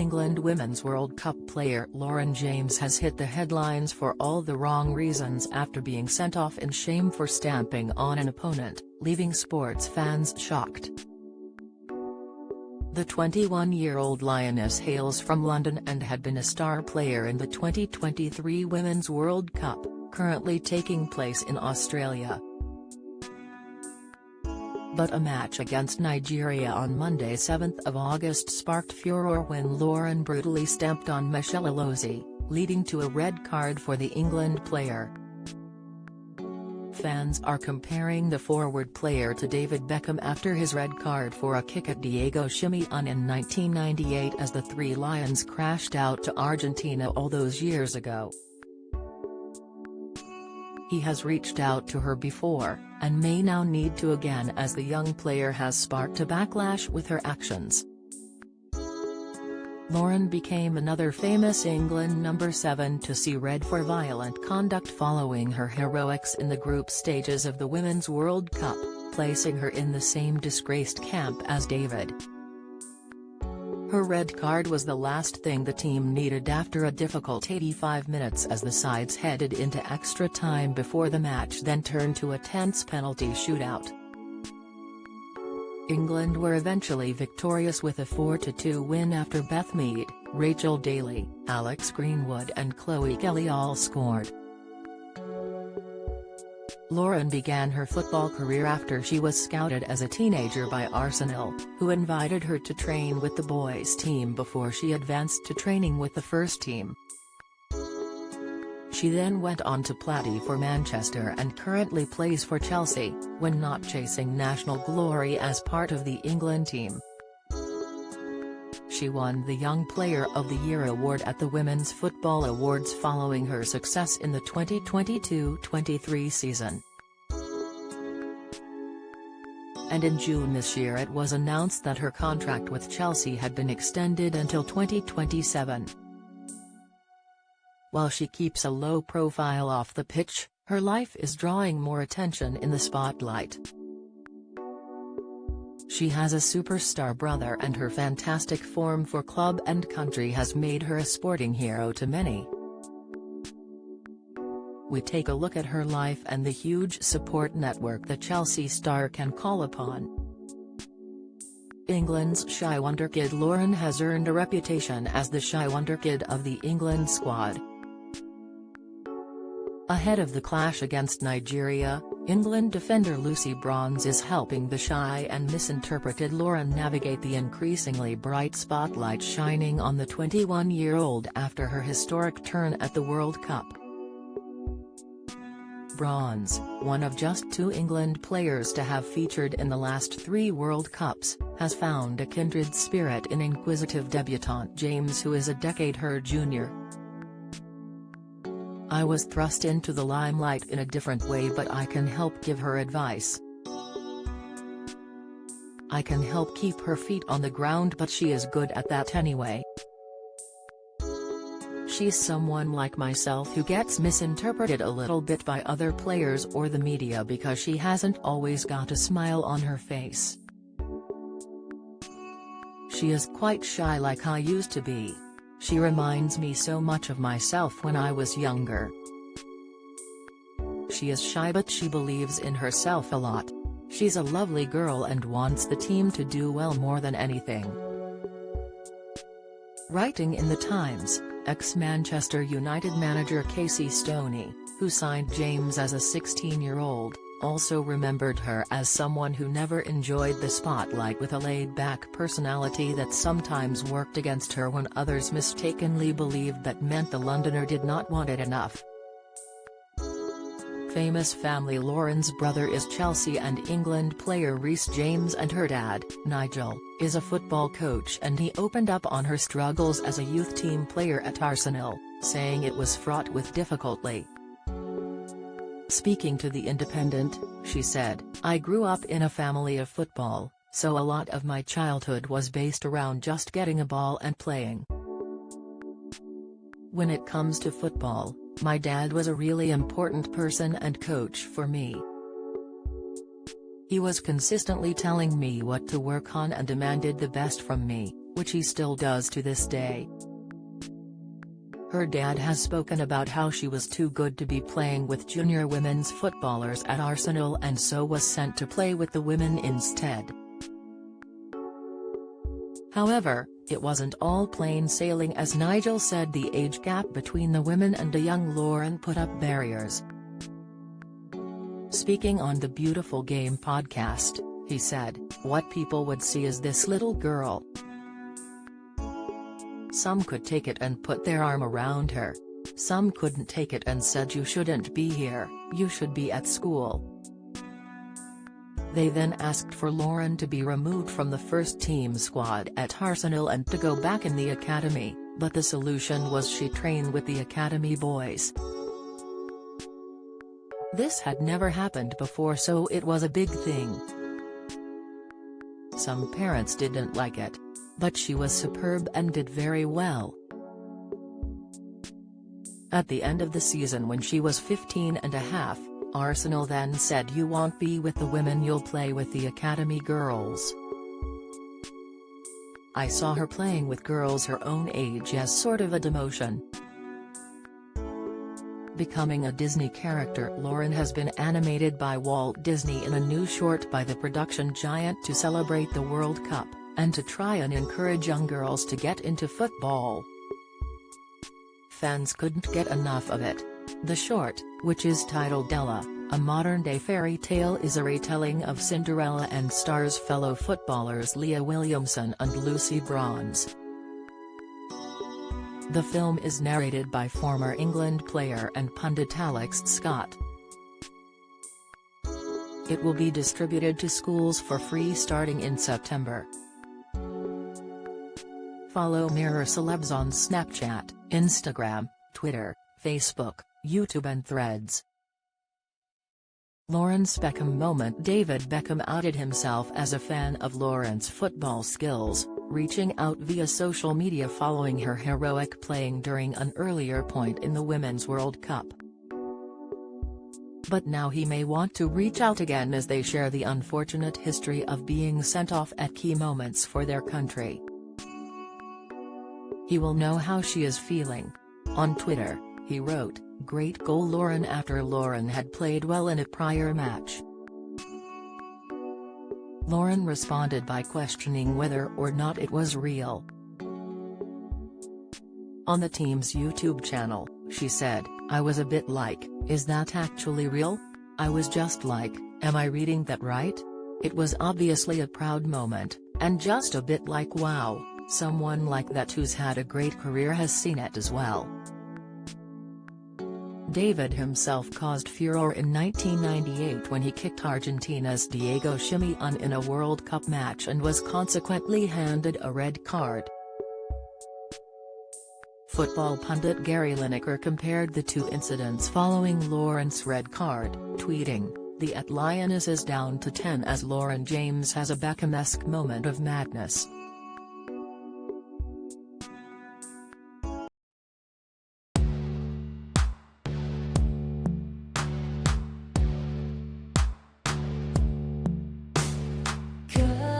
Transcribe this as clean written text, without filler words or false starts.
England Women's World Cup player Lauren James has hit the headlines for all the wrong reasons after being sent off in shame for stamping on an opponent, leaving sports fans shocked. The 21-year-old Lioness hails from London and had been a star player in the 2023 Women's World Cup, currently taking place in Australia. But a match against Nigeria on Monday 7th of August sparked furore when Lauren brutally stamped on Michelle Alozie, leading to a red card for the England player. Fans are comparing the forward player to David Beckham after his red card for a kick at Diego Simeone in 1998 as the Three Lions crashed out to Argentina all those years ago. He has reached out to her before, and may now need to again as the young player has sparked a backlash with her actions. Lauren became another famous England number 7 to see red for violent conduct following her heroics in the group stages of the Women's World Cup, placing her in the same disgraced camp as David. Her red card was the last thing the team needed after a difficult 85 minutes as the sides headed into extra time before the match then turned to a tense penalty shootout. England were eventually victorious with a 4-2 win after Beth Mead, Rachel Daly, Alex Greenwood and Chloe Kelly all scored. Lauren began her football career after she was scouted as a teenager by Arsenal, who invited her to train with the boys' team before she advanced to training with the first team. She then went on to play for Manchester and currently plays for Chelsea, when not chasing national glory as part of the England team. She won the Young Player of the Year award at the Women's Football Awards following her success in the 2022-23 season. And in June this year it was announced that her contract with Chelsea had been extended until 2027. While she keeps a low profile off the pitch, her life is drawing more attention in the spotlight. She has a superstar brother and her fantastic form for club and country has made her a sporting hero to many. We take a look at her life and the huge support network the Chelsea star can call upon. England's shy wonder kid Lauren has earned a reputation as the shy wonder kid of the England squad. Ahead of the clash against Nigeria, England defender Lucy Bronze is helping the shy and misinterpreted Lauren navigate the increasingly bright spotlight shining on the 21-year-old after her historic turn at the World Cup. Bronze, one of just 2 England players to have featured in the last 3 World Cups, has found a kindred spirit in inquisitive debutante James, who is a decade her junior. "I was thrust into the limelight in a different way, but I can help give her advice. I can help keep her feet on the ground, but she is good at that anyway. She's someone like myself who gets misinterpreted a little bit by other players or the media because she hasn't always got a smile on her face. She is quite shy like I used to be. She reminds me so much of myself when I was younger. She is shy but she believes in herself a lot. She's a lovely girl and wants the team to do well more than anything." Writing in The Times, ex-Manchester United manager Casey Stoney, who signed James as a 16-year-old, also remembered her as someone who never enjoyed the spotlight, with a laid-back personality that sometimes worked against her when others mistakenly believed that meant the Londoner did not want it enough. Famous family Lauren's brother is Chelsea and England player Reece James, and her dad, Nigel, is a football coach, and he opened up on her struggles as a youth team player at Arsenal, saying it was fraught with difficulty. Speaking to The Independent, she said, "I grew up in a family of football, so a lot of my childhood was based around just getting a ball and playing. When it comes to football, my dad was a really important person and coach for me. He was consistently telling me what to work on and demanded the best from me, which he still does to this day. Her dad has spoken about how she was too good to be playing with junior women's footballers at Arsenal and so was sent to play with the women instead. However, it wasn't all plain sailing, as Nigel said the age gap between the women and a young Lauren put up barriers. Speaking on the Beautiful Game podcast, he said, "What people would see is this little girl. Some could take it and put their arm around her. Some couldn't take it and said you shouldn't be here, you should be at school." They then asked for Lauren to be removed from the first-team squad at Arsenal and to go back in the academy, but the solution was she trained with the academy boys. This had never happened before, so it was a big thing. Some parents didn't like it. But she was superb and did very well. At the end of the season, when she was 15 and a half, Arsenal then said, "You won't be with the women, you'll play with the academy girls." "I saw her playing with girls her own age as sort of a demotion." Becoming a Disney character, Lauren has been animated by Walt Disney in a new short by the production giant to celebrate the World Cup, and to try and encourage young girls to get into football. Fans couldn't get enough of it. The short, which is titled Ella, a modern-day fairy tale, is a retelling of Cinderella and stars fellow footballers Leah Williamson and Lucy Bronze. The film is narrated by former England player and pundit Alex Scott. It will be distributed to schools for free starting in September. Follow Mirror Celebs on Snapchat, Instagram, Twitter, Facebook, YouTube and Threads. Lauren's Beckham moment. David Beckham outed himself as a fan of Lauren's football skills, reaching out via social media following her heroic playing during an earlier point in the Women's World Cup. But now he may want to reach out again as they share the unfortunate history of being sent off at key moments for their country. He will know how she is feeling. On Twitter, he wrote, "Great goal Lauren," after Lauren had played well in a prior match. Lauren responded by questioning whether or not it was real. On the team's YouTube channel, she said, "I was a bit like, is that actually real? I was just like, am I reading that right? It was obviously a proud moment, and just a bit like wow, someone like that who's had a great career has seen it as well." David himself caused furore in 1998 when he kicked Argentina's Diego Simeone in a World Cup match and was consequently handed a red card. Football pundit Gary Lineker compared the two incidents following Lauren's red card, tweeting, "The Lioness is down to 10 as Lauren James has a Beckham-esque moment of madness." Good.